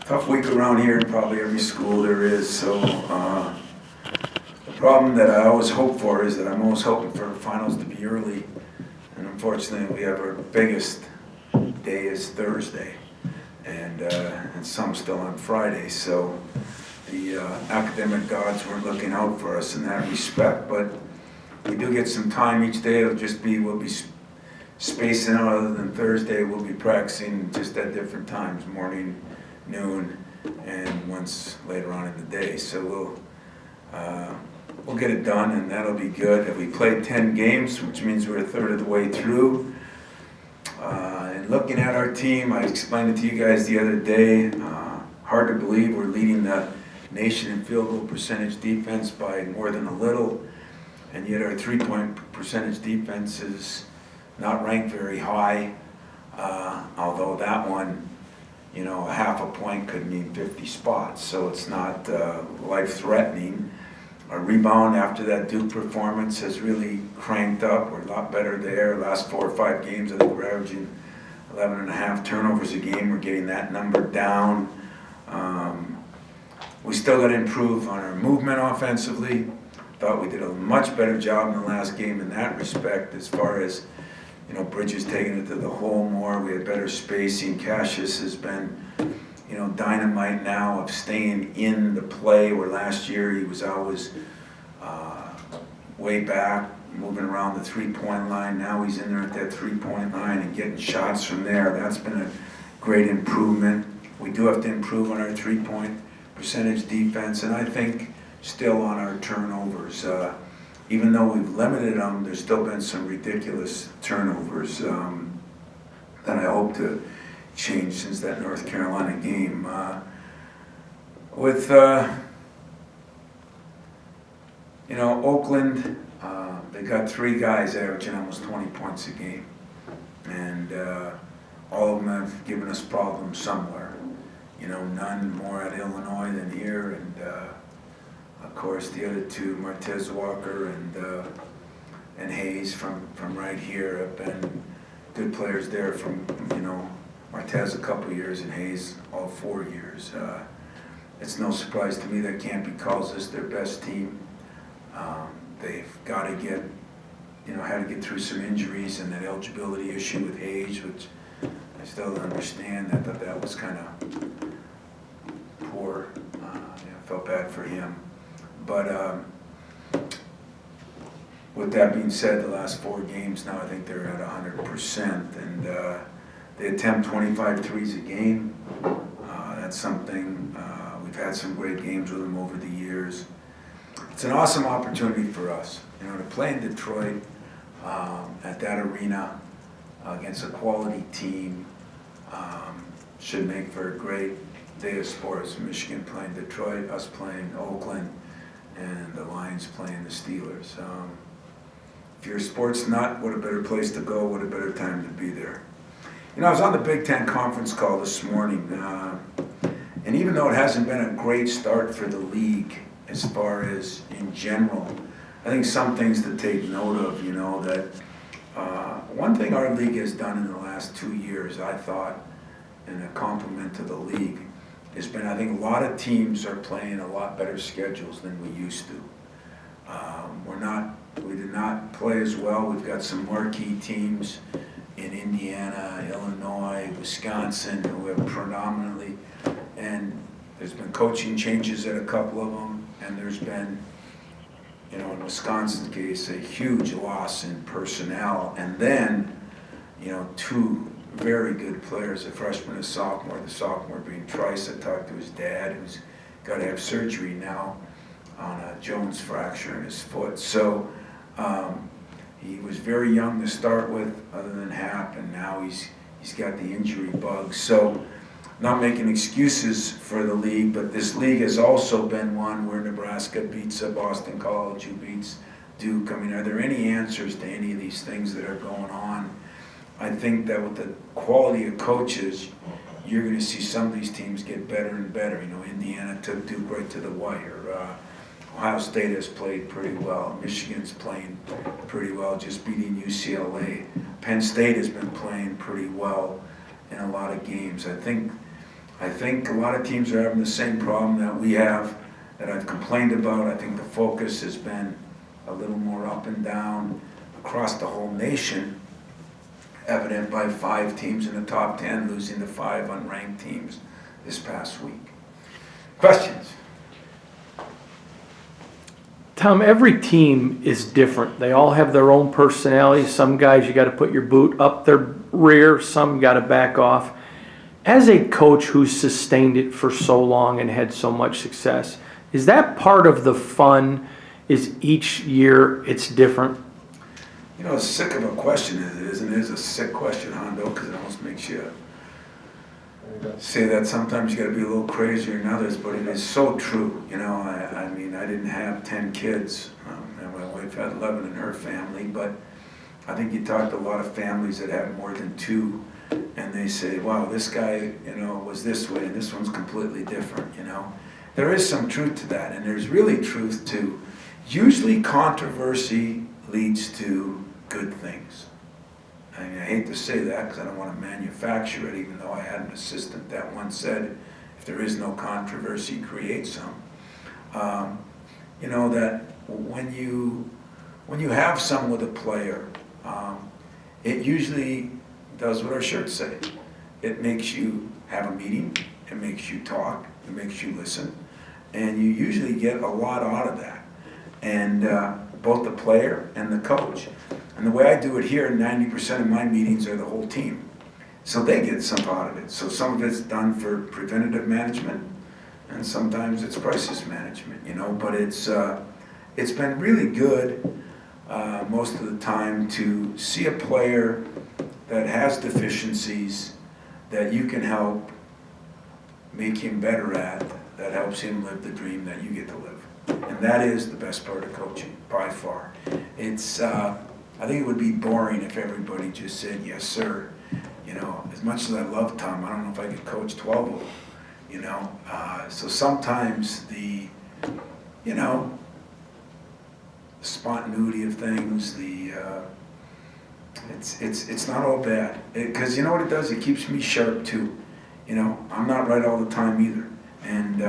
tough week around here in probably every school there is. So the problem that I always hope for is that I'm always hoping for finals to be early, and unfortunately we have our biggest day is Thursday, and some still on Friday. So the academic gods weren't looking out for us in that respect, but we do get some time each day. It'll just be, we'll be spacing out. Other than Thursday, we'll be practicing just at different times, morning, noon, and once later on in the day. So we'll get it done, and that'll be good. If we played 10 games, which means we're a third of the way through. And looking at our team, I explained it to you guys the other day. Hard to believe we're leading the nation in field goal percentage defense by more than a little, and yet our three-point percentage defense is not ranked very high, although that one, you know, a half a point could mean 50 spots, so it's not life-threatening. Our rebound after that Duke performance has really cranked up. We're a lot better there. Last 4 or 5 games, I think we're averaging 11.5 turnovers a game. We're getting that number down. We still got to improve on our movement offensively. Thought we did a much better job in the last game in that respect, as far as, you know, Bridges taking it to the hole more. We had better spacing. Cassius has been, you know, dynamite now of staying in the play, where last year he was always way back, moving around the three-point line. Now he's in there at that three-point line and getting shots from there. That's been a great improvement. We do have to improve on our three-point percentage defense, and I think still on our turnovers. Even though we've limited them, there's still been some ridiculous turnovers that I hope to change since that North Carolina game. With you know, Oakland, they got 3 guys averaging almost 20 points a game, and all of them have given us problems somewhere. You know, none more at Illinois than here, and of course the other 2, Martez Walker and Hayes from right here, have been good players there. From, you know, Martez a couple years and Hayes all 4 years. It's no surprise to me that Campy calls this their best team. They've got to get, you know, had to get through some injuries and that eligibility issue with Hayes, which I still don't understand. I thought that was kind of poor. I felt bad for him. But with that being said, the last 4 games now, I think they're at 100%, and they attempt 25 threes a game. That's something, we've had some great games with them over the years. It's an awesome opportunity for us, you know, to play in Detroit at that arena against a quality team. Should make for a great day of sports. Michigan playing Detroit, us playing Oakland, and the Lions playing the Steelers. If you're a sports nut, what a better place to go, what a better time to be there. You know, I was on the Big Ten conference call this morning, and even though it hasn't been a great start for the league as far as in general, I think some things to take note of, you know, that one thing our league has done in the last 2 years, I thought, and a compliment to the league, has been, I think a lot of teams are playing a lot better schedules than we used to. We did not play as well. We've got some marquee teams in Indiana, Illinois, Wisconsin, who have predominantly, and there's been coaching changes at a couple of them, and there's been, you know, in Wisconsin's case, a huge loss in personnel, and then, you know, 2 very good players, a freshman and a sophomore, the sophomore being Trice. I talked to his dad, who's got to have surgery now on a Jones fracture in his foot. So he was very young to start with, other than Hap, and now he's got the injury bug. So not making excuses for the league, but this league has also been one where Nebraska beats Boston College, who beats Duke. I mean, are there any answers to any of these things that are going on? I think that with the quality of coaches, you're going to see some of these teams get better and better. You know, Indiana took Duke right to the wire. Ohio State has played pretty well. Michigan's playing pretty well, just beating UCLA. Penn State has been playing pretty well in a lot of games. I think I think a lot of teams are having the same problem that we have, that I've complained about. I think the focus has been a little more up and down across the whole nation, evident by 5 teams in the top 10 losing to 5 unranked teams this past week. Questions? Tom, every team is different. They all have their own personalities. Some guys you got to put your boot up their rear, some got to back off. As a coach who's sustained it for so long and had so much success, is that part of the fun? Is each year it's different? You know, as sick of a question as it is, and it is a sick question, Hondo, because it almost makes you say that sometimes you got to be a little crazier than others, but it is so true. You know, I mean, I didn't have 10 kids, and my wife had 11 in her family, but I think you talk to a lot of families that have more than 2, and they say, wow, this guy, you know, was this way, and this one's completely different, you know. There is some truth to that, and there's really truth to, usually controversy leads to good things. I mean, I hate to say that because I don't want to manufacture it, even though I had an assistant that once said, if there is no controversy, create some. You know, that when you have some with a player, it usually does what our shirts say. It makes you have a meeting, it makes you talk, it makes you listen, and you usually get a lot out of that. And both the player and the coach. And the way I do it here, 90% of my meetings are the whole team. So they get some out of it. So some of it's done for preventative management, and sometimes it's crisis management, you know, but it's been really good most of the time to see a player that has deficiencies that you can help make him better at, that helps him live the dream that you get to live. And that is the best part of coaching, by far. It's, I think it would be boring if everybody just said, yes, sir. You know, as much as I love Tom, I don't know if I could coach 12 of them, you know. So sometimes the, you know, the spontaneity of things, it's not all bad. Because you know what it does? It keeps me sharp too. You know, I'm not right all the time either. And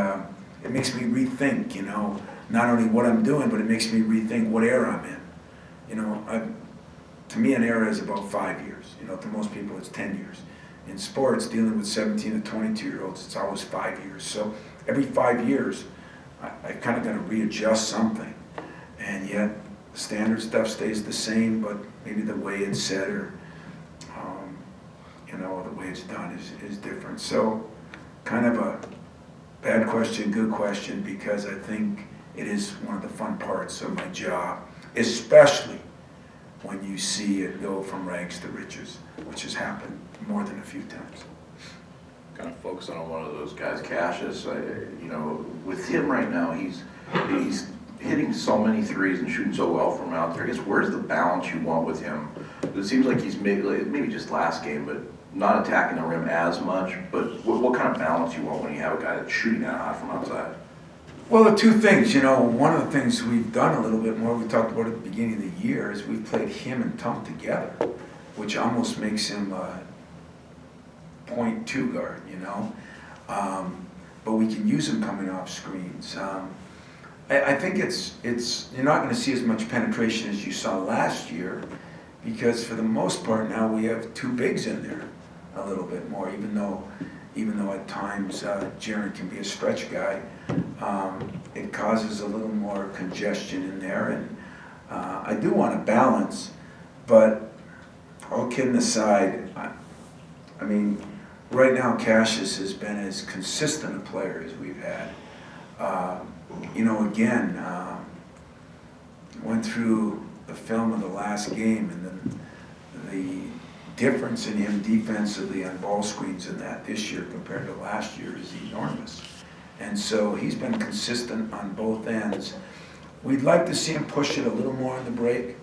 it makes me rethink, you know, not only what I'm doing, but it makes me rethink what era I'm in. You know, to me, an era is about 5 years. You know, to most people, it's 10 years. In sports, dealing with 17 to 22-year-olds, it's always 5 years. So every 5 years, I kind of got to readjust something. And yet, the standard stuff stays the same, but maybe the way it's said or, you know, the way it's done is different. So, kind of a bad question, good question, because I think it is one of the fun parts of my job, especially when you see it go from rags to riches, which has happened more than a few times. Kind of focusing on one of those guys, Cassius. You know, with him right now, he's hitting so many threes and shooting so well from out there. I guess where's the balance you want with him? It seems like he's maybe just last game, but not attacking the rim as much. But what kind of balance you want when you have a guy that's shooting that hot from outside? Well, the 2 things, you know, one of the things we've done a little bit more, we talked about at the beginning of the year, is we've played him and Tom together, which almost makes him a 0.2 guard, you know. But we can use him coming off screens. I think it's you're not going to see as much penetration as you saw last year, because for the most part now we have 2 bigs in there a little bit more, even though at times Jaren can be a stretch guy. It causes a little more congestion in there, and I do want to balance, but all kidding aside, I mean, right now Cassius has been as consistent a player as we've had. You know, again, went through the film of the last game, and then the difference in him defensively on ball screens in that this year compared to last year is enormous. And so he's been consistent on both ends. We'd like to see him push it a little more on the break,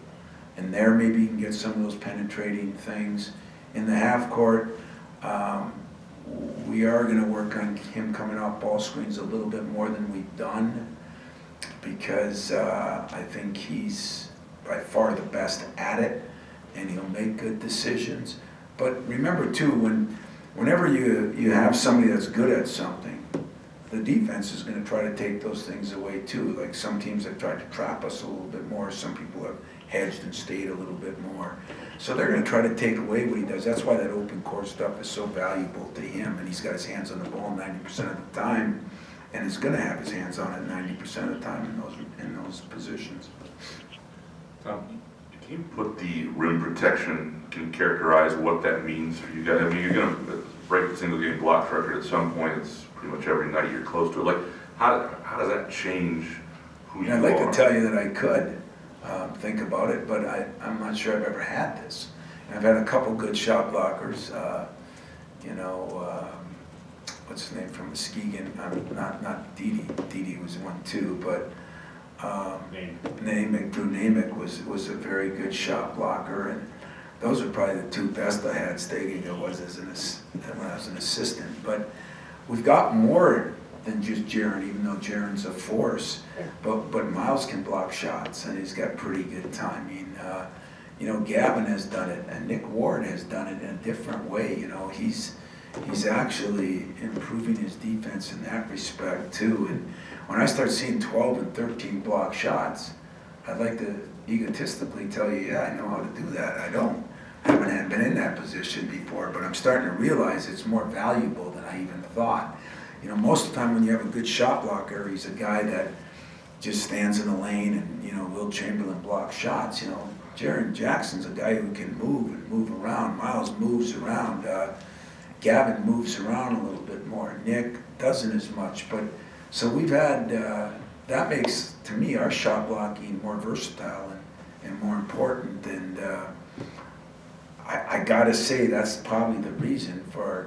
and there maybe he can get some of those penetrating things. In the half court, we are going to work on him coming off ball screens a little bit more than we've done, because I think he's by far the best at it, and he'll make good decisions. But remember too, when whenever you have somebody that's good at something, the defense is gonna try to take those things away too. Like some teams have tried to trap us a little bit more, some people have hedged and stayed a little bit more. So they're gonna try to take away what he does. That's why that open court stuff is so valuable to him, and he's got his hands on the ball 90% of the time, and is gonna have his hands on it 90% of the time in those positions. Tom, can you put the rim protection, can you characterize what that means for you guys? I mean, you're gonna break the single game block record at some point. It's pretty much every night you're close to it. Like, how does that change who you And are? I'd like to tell you that I could think about it, but I'm not sure I've ever had this. And I've had a couple good shot blockers, what's his name from Muskegon, not Didi. Didi was one too, but Drew Namick was a very good shot blocker, and those are probably the two best I had. Staging when I was an assistant. But we've got more than just Jaron, even though Jaron's a force. But Miles can block shots, and he's got pretty good timing. Gavin has done it, and Nick Ward has done it in a different way. He's actually improving his defense in that respect too. And when I start seeing 12 and 13 block shots, I'd like to egotistically tell you, yeah, I know how to do that. I haven't been in that position before, but I'm starting to realize it's more valuable than I even thought. Most of the time when you have a good shot blocker, he's a guy that just stands in the lane and, Will Chamberlain blocks shots. Jaron Jackson's a guy who can move around. Miles moves around. Gavin moves around a little bit more. Nick doesn't as much, but so we've had, that makes, to me, our shot blocking more versatile and more important. And I gotta say, that's probably the reason for our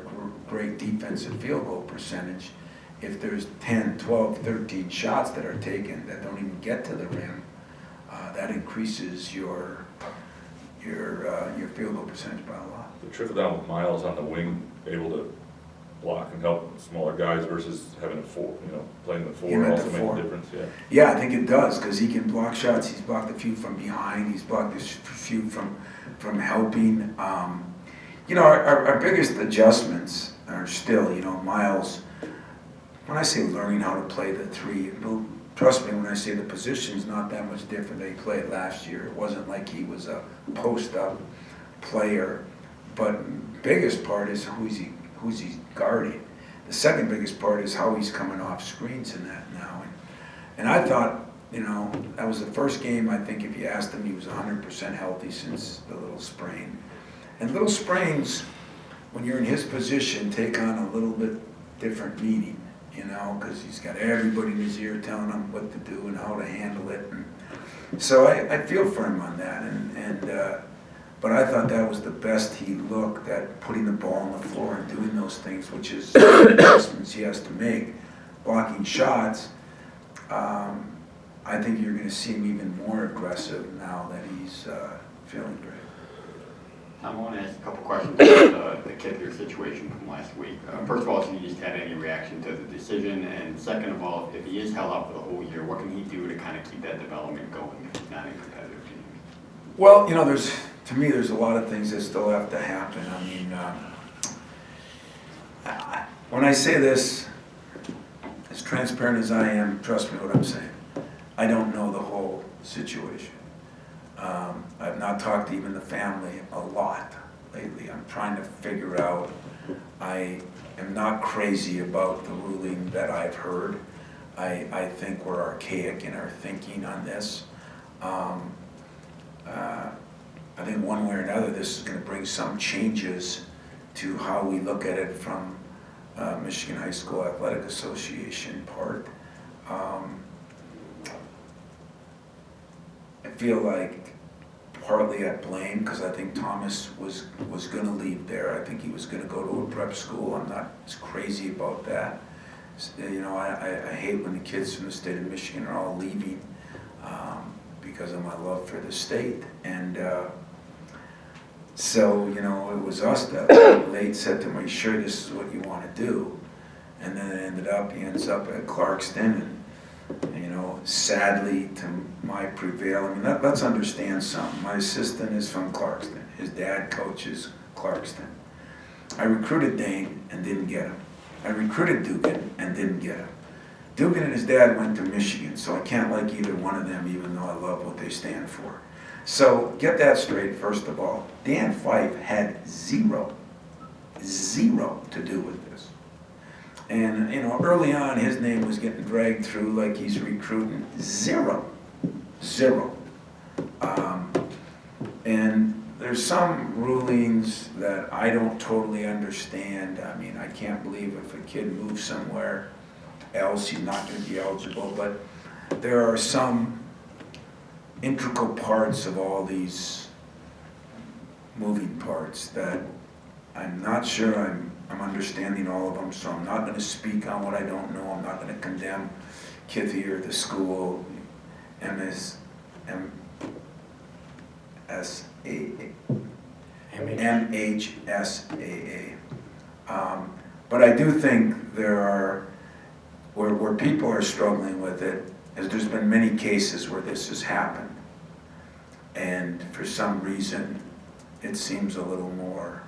great defensive field goal percentage. If there's 10, 12, 13 shots that are taken that don't even get to the rim, that increases your field goal percentage by a lot. The trickle down with Miles on the wing, able to block and help smaller guys versus having a four, playing the four Him at also the makes four. a difference, yeah. Yeah, I think it does, because he can block shots. He's blocked a few from behind. He's blocked a few from helping. Our biggest adjustments are still, Miles, when I say learning how to play the three, trust me when I say the position's not that much different than he played last year. It wasn't like he was a post-up player, but biggest part is who's he guarding. The second biggest part is how he's coming off screens in that now. And I thought, that was the first game, I think if you asked him, he was 100% healthy since the little sprain. And little sprains, when you're in his position, take on a little bit different meaning, because he's got everybody in his ear telling him what to do and how to handle it. And so I feel for him on that. But I thought that was the best he looked at, putting the ball on the floor and doing those things, which is the adjustments he has to make. Blocking shots, I think you're going to see him even more aggressive now that he's feeling great. I want to ask a couple questions about the kicker situation from last week. First of all, if you just had any reaction to the decision, and second of all, if he is held out for the whole year, what can he do to kind of keep that development going if he's not in competitive teams? Well, to me, there's a lot of things that still have to happen. I mean, when I say this, as transparent as I am, trust me what I'm saying. I don't know the whole situation. I've not talked to even the family a lot lately. I'm trying to figure out. I am not crazy about the ruling that I've heard. I think we're archaic in our thinking on this. I think one way or another this is going to bring some changes to how we look at it from Michigan High School Athletic Association part. I feel like partly at blame because I think Thomas was going to leave there. I think he was going to go to a prep school. I'm not as crazy about that. I hate when the kids from the state of Michigan are all leaving because of my love for the state. And so, it was us that late said to him, are you sure this is what you want to do? And then he ends up at Clarkston, and sadly to my prevail, let's understand something. My assistant is from Clarkston. His dad coaches Clarkston. I recruited Dane and didn't get him. I recruited Dugan and didn't get him. Dugan and his dad went to Michigan, so I can't like either one of them, even though I love what they stand for. So get that straight, first of all. Dan Fife had zero to do with this. And, you know, early on, his name was getting dragged through like he's recruiting. Zero. And there's some rulings that I don't totally understand. I mean, I can't believe if a kid moves somewhere else, he's not going to be eligible. But there are some integral parts of all these moving parts that I'm not sure I'm understanding all of them, so I'm not going to speak on what I don't know. I'm not going to condemn Kithy or the school, MHSAA. But I do think there are, where people are struggling with it, is there's been many cases where this has happened. And for some reason, it seems a little more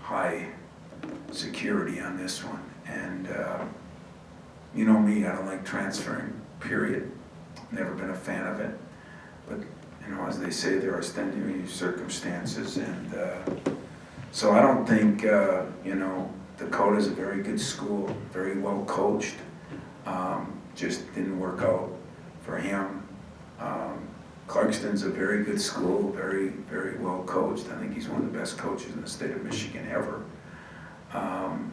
high security on this one. And you know me, I don't like transferring, period. Never been a fan of it. But, you know, as they say, there are extenuating circumstances. And so I don't think, you know, Dakota's a very good school, very well coached. Just didn't work out for him. Clarkston's a very good school, very, very well coached. I think he's one of the best coaches in the state of Michigan ever. And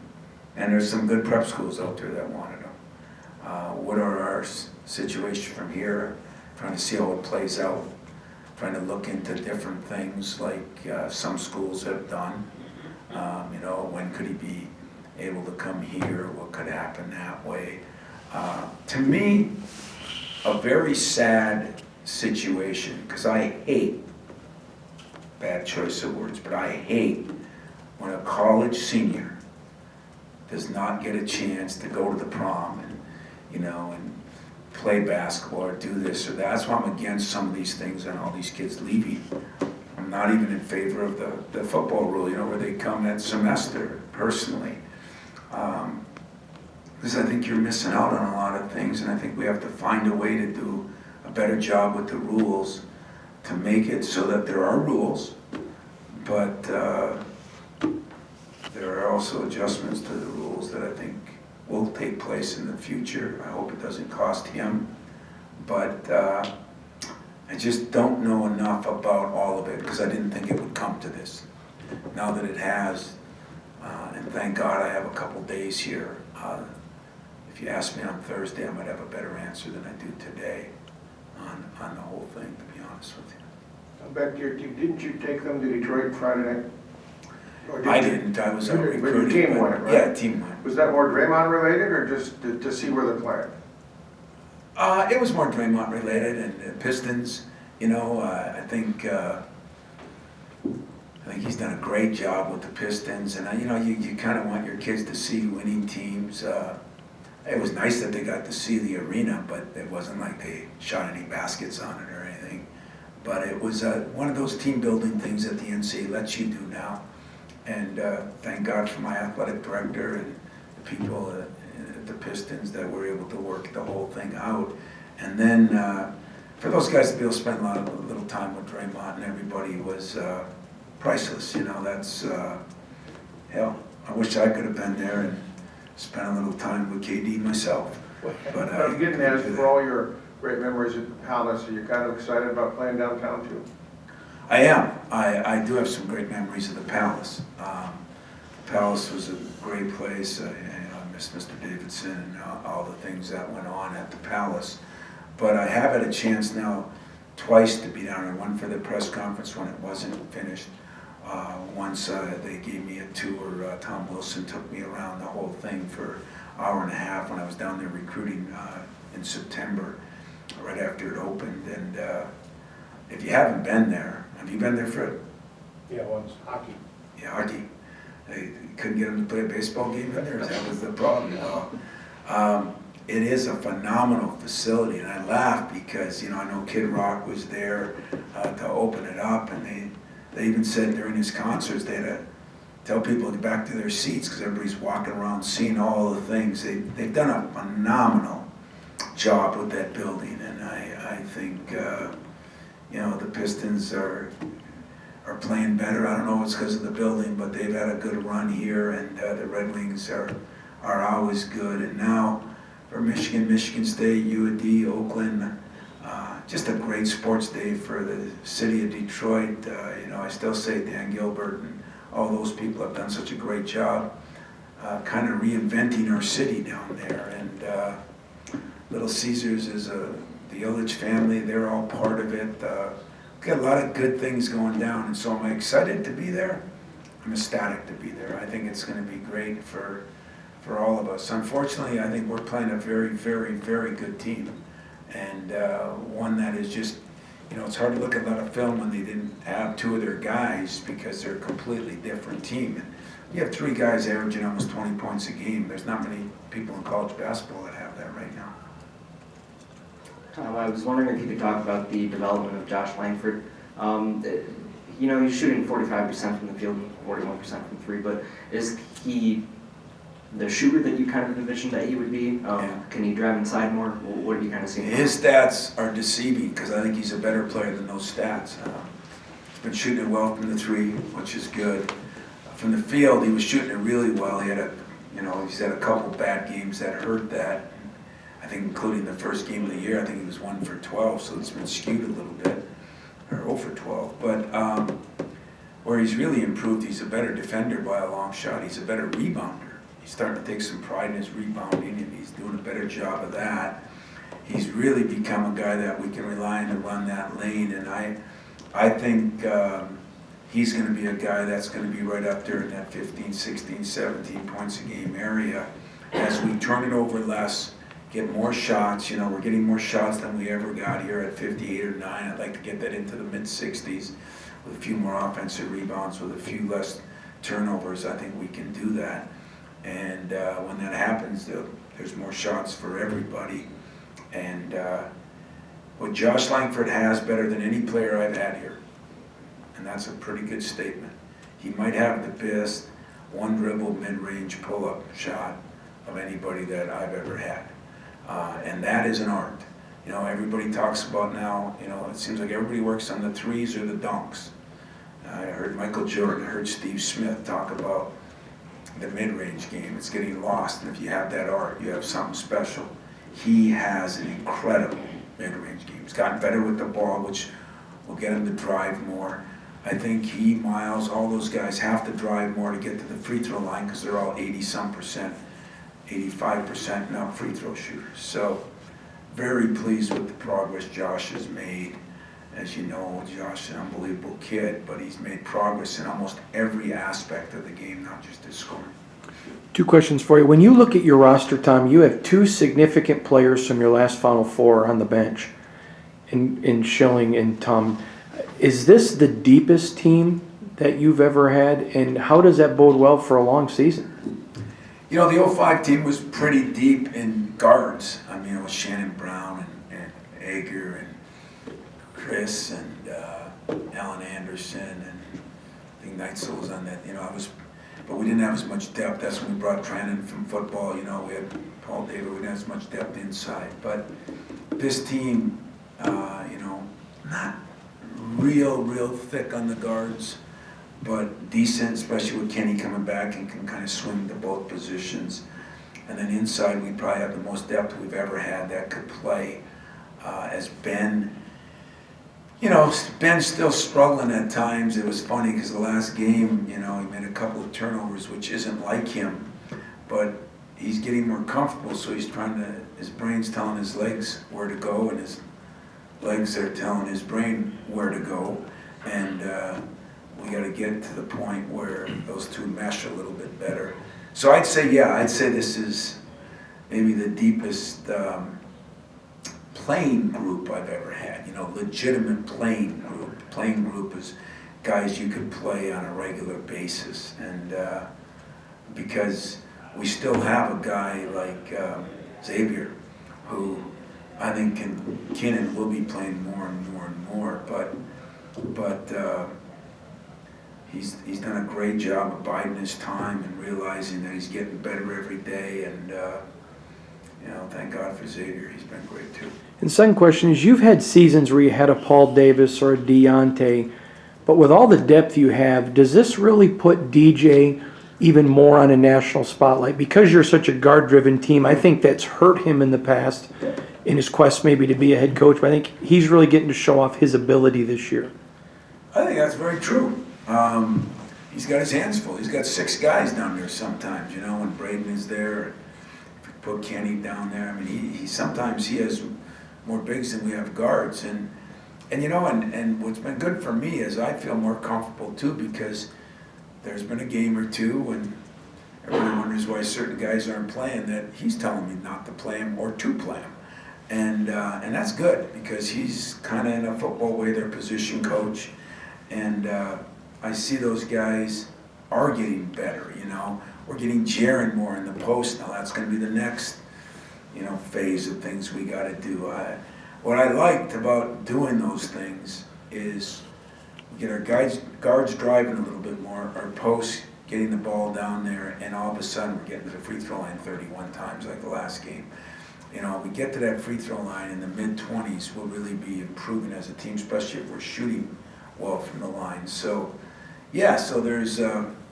there's some good prep schools out there that wanted him. What are our situation from here? Trying to see how it plays out. Trying to look into different things like some schools have done. You know, when could he be able to come here? What could happen that way? To me, a very sad situation, because I hate, bad choice of words, but I hate when a college senior does not get a chance to go to the prom and, you know, and play basketball or do this or that. That's why I'm against some of these things and all these kids leaving. I'm not even in favor of the football rule, you know, where they come that semester, personally. Because I think you're missing out on a lot of things, and I think we have to find a way to do a better job with the rules to make it so that there are rules, but there are also adjustments to the rules that I think will take place in the future. I hope it doesn't cost him, but I just don't know enough about all of it because I didn't think it would come to this. Now that it has, and thank God I have a couple days here. If you ask me on Thursday, I might have a better answer than I do today on the whole thing, to be honest with you. Back to your team, didn't you take them to Detroit Friday night? I didn't, I was out But your recruiting. team but- went, right? Yeah, team went. Was that more Draymond related or just to see where they're playing? It was more Draymond related and the Pistons, you know, I think he's done a great job with the Pistons, and you know, you kind of want your kids to see winning teams. It was nice that they got to see the arena, but it wasn't like they shot any baskets on it or anything. But it was one of those team building things that the NCAA lets you do now. And thank God for my athletic director and the people at the Pistons that were able to work the whole thing out. And then for those guys to be able to spend a little time with Draymond and everybody was priceless. You know, that's, hell, I wish I could have been there and spent a little time with KD myself. But What I'm getting at is for all your great memories at the Palace, are you kind of excited about playing downtown too? I am. I do have some great memories of the Palace. The Palace was a great place. I miss Mr. Davidson and all the things that went on at the Palace. But I have had a chance now twice to be down there, one for the press conference when it wasn't finished. Once they gave me a tour, Tom Wilson took me around the whole thing for an hour and a half when I was down there recruiting in September, right after it opened. And if you haven't been there, have you been there, Fred? Yeah, once, hockey. Yeah, hockey. They couldn't get him to play a baseball game in there, that was the problem. It is a phenomenal facility, and I laugh because, you know, I know Kid Rock was there to open it up, and they even said during his concerts they had tell people to get back to their seats because everybody's walking around seeing all the things. They've done a phenomenal job with that building, and I think the Pistons are playing better. I don't know if it's because of the building, but they've had a good run here, and the Red Wings are always good. And now for Michigan State, UAD, Oakland, just a great sports day for the city of Detroit. I still say Dan Gilbert and all those people have done such a great job kind of reinventing our city down there. And Little Caesars is the Illich family. They're all part of it. We've got a lot of good things going down, and so am I excited to be there? I'm ecstatic to be there. I think it's going to be great for all of us. Unfortunately, I think we're playing a very, very, very good team, and one that is just, it's hard to look at a lot of film when they didn't have two of their guys because they're a completely different team. And you have three guys averaging almost 20 points a game. There's not many people in college basketball that have that right now. I was wondering if you could talk about the development of Josh Langford. He's shooting 45% from the field and 41% from three, but is he the shooter that you kind of envisioned that he would be? Can he drive inside more? What have you kind of seen? His stats are deceiving because I think he's a better player than those stats. He's been shooting it well from the three, which is good. From the field, he was shooting it really well. He's had a couple bad games that hurt that. I think including the first game of the year, I think he was 1 for 12, so it's been skewed a little bit, or 0 for 12. But where he's really improved, he's a better defender by a long shot. He's a better rebounder. He's starting to take some pride in his rebounding, and he's doing a better job of that. He's really become a guy that we can rely on to run that lane, and I think he's going to be a guy that's going to be right up there in that 15, 16, 17 points a game area. As we turn it over less, get more shots. We're getting more shots than we ever got here at 58 or 9. I'd like to get that into the mid-60s with a few more offensive rebounds, with a few less turnovers. I think we can do that. And when that happens, there's more shots for everybody. And what Josh Langford has better than any player I've had here, and that's a pretty good statement. He might have the best one-dribble mid-range pull-up shot of anybody that I've ever had. And that is an art. Everybody talks about now, it seems like everybody works on the threes or the dunks. I heard Michael Jordan, I heard Steve Smith talk about the mid-range game. It's getting lost, and if you have that art, you have something special. He has an incredible mid-range game. He's gotten better with the ball, which will get him to drive more. I think he, Miles, all those guys have to drive more to get to the free throw line because they're all 80-some%, 85% now free throw shooters. So very pleased with the progress Josh has made. As you know, Josh is an unbelievable kid, but he's made progress in almost every aspect of the game, not just his scoring. Two questions for you. When you look at your roster, Tom, you have two significant players from your last Final Four on the bench, in Schilling and Tom. Is this the deepest team that you've ever had, and how does that bode well for a long season? The 05 team was pretty deep in guards. It was Shannon Brown and Ager and Chris and Alan Anderson, and I think Neitzel was on that. But we didn't have as much depth. That's when we brought Trennan from football. We had Paul David. We didn't have as much depth inside. But this team, not real thick on the guards, but decent, especially with Kenny coming back and can kind of swing to both positions. And then inside, we probably have the most depth we've ever had that could play. As Ben, Ben's still struggling at times. It was funny because the last game, he made a couple of turnovers, which isn't like him, but he's getting more comfortable, so his brain's telling his legs where to go, and his legs are telling his brain where to go. And we got to get to the point where those two mesh a little bit better. So I'd say this is maybe the deepest playing group I've ever had, legitimate playing group. Playing group is guys you could play on a regular basis. And because we still have a guy like Xavier, who I think can and will be playing more and more and more. But he's done a great job of biding his time and realizing that he's getting better every day. And thank God for Xavier. He's been great too. And the second question is, you've had seasons where you had a Paul Davis or a Deontay, but with all the depth you have, does this really put DJ even more on a national spotlight? Because you're such a guard-driven team, I think that's hurt him in the past in his quest maybe to be a head coach, but I think he's really getting to show off his ability this year. I think that's very true. He's got his hands full. He's got 6 guys down there sometimes, when Braden is there. If you put Kenny down there, I mean, he sometimes he has more bigs than we have guards. And what's been good for me is I feel more comfortable too, because there's been a game or two when everyone wonders why certain guys aren't playing, that he's telling me not to play him or to play him. And that's good, because he's kind of in a football way their position coach. And I see those guys are getting better, We're getting Jaron more in the post now. That's going to be the next, phase of things we got to do. What I liked about doing those things is we get our guards driving a little bit more, our posts getting the ball down there, and all of a sudden we're getting to the free throw line 31 times like the last game. We get to that free throw line in the mid-20s, we'll really be improving as a team, especially if we're shooting well from the line. So, so there's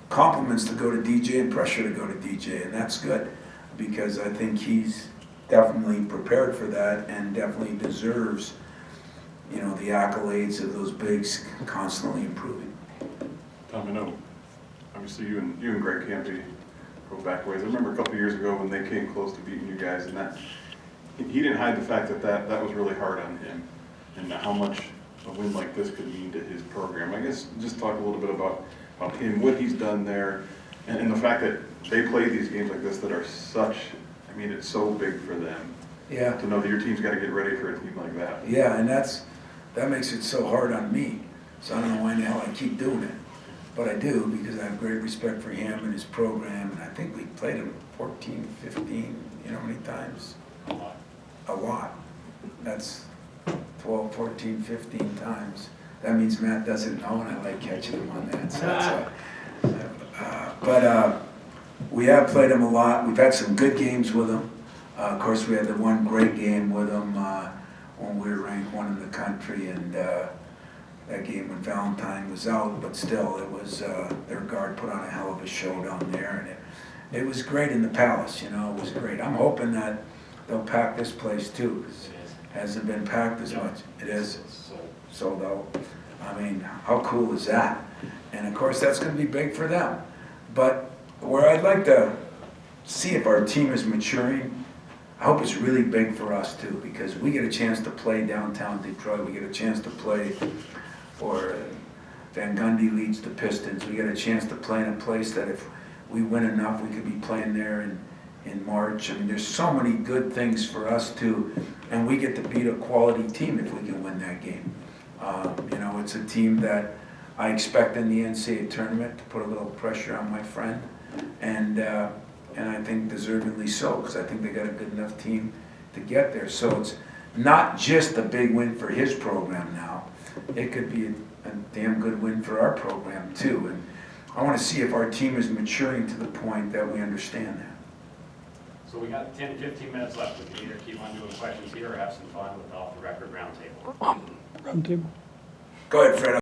compliments to go to DJ and pressure to go to DJ, and that's good, because I think he's definitely prepared for that and definitely deserves, the accolades of those bigs constantly improving. Tom, I know, obviously you and Greg Campy go back ways. I remember a couple of years ago when they came close to beating you guys, and that he didn't hide the fact that was really hard on him, and how much a win like this could mean to his program. I guess just talk a little bit about him, what he's done there, and the fact that they play these games like this that are such, it's so big for them. Yeah. To know that your team's got to get ready for a team like that. Yeah, and that makes it so hard on me. So I don't know why in the hell I keep doing it. But I do, because I have great respect for him and his program, and I think we played him 14, 15, how many times? A lot. That's 12, 14, 15 times. That means Matt doesn't know, and I like catching him on that. So but we have played him a lot. We've had some good games with him. Of course, we had the one great game with him when we were ranked 1 in the country, and that game when Valentine was out, but still, it was their guard put on a hell of a show down there, and it was great in the Palace. It was great. I'm hoping that they'll pack this place too, because it hasn't been packed as much. It is sold out. How cool is that? And of course, that's going to be big for them. But where I'd like to see if our team is maturing, I hope it's really big for us too, because we get a chance to play downtown Detroit. We get a chance to play for Van Gundy leads the Pistons. We get a chance to play in a place that if we win enough, we could be playing there in March. There's so many good things for us too, and we get to beat a quality team if we can win that game. It's a team that I expect in the NCAA tournament to put a little pressure on my friend, and I think deservedly so, because I think they got a good enough team to get there. So it's not just a big win for his program now. It could be a damn good win for our program too. And I want to see if our team is maturing to the point that we understand that. So we got 10 to 15 minutes left. We can either keep on doing questions here or have some fun with off-the-record roundtable. Round table. Go ahead, Fred.